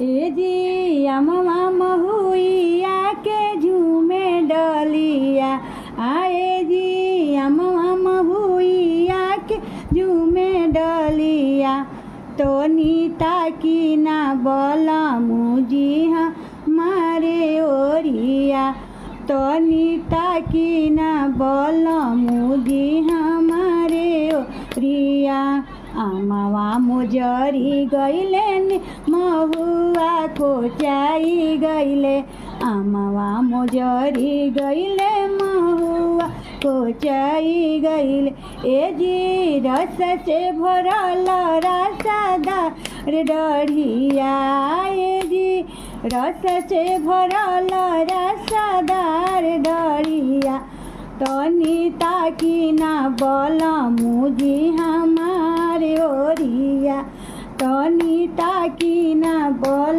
ए जी आमवा महुइया के झूमे डलिया आए जी आमवा महुइया के झूमे डलिया तो नीता की ना बोला मुझी हमारे ओरिया तो नीता की ना बोला मुझी हमारे ओरिया आमावा मोजरी गईले ने महुआ कोचाई गईले आमावा मोजरी गईले महुआ कोचाई गईले ए जी रस से भरल रसदार डढ़िया ए जी रस से भरल रसदार डढ़िया तनिता की ना बोला मुझी हमारे ओरिया तनिता की ना बोला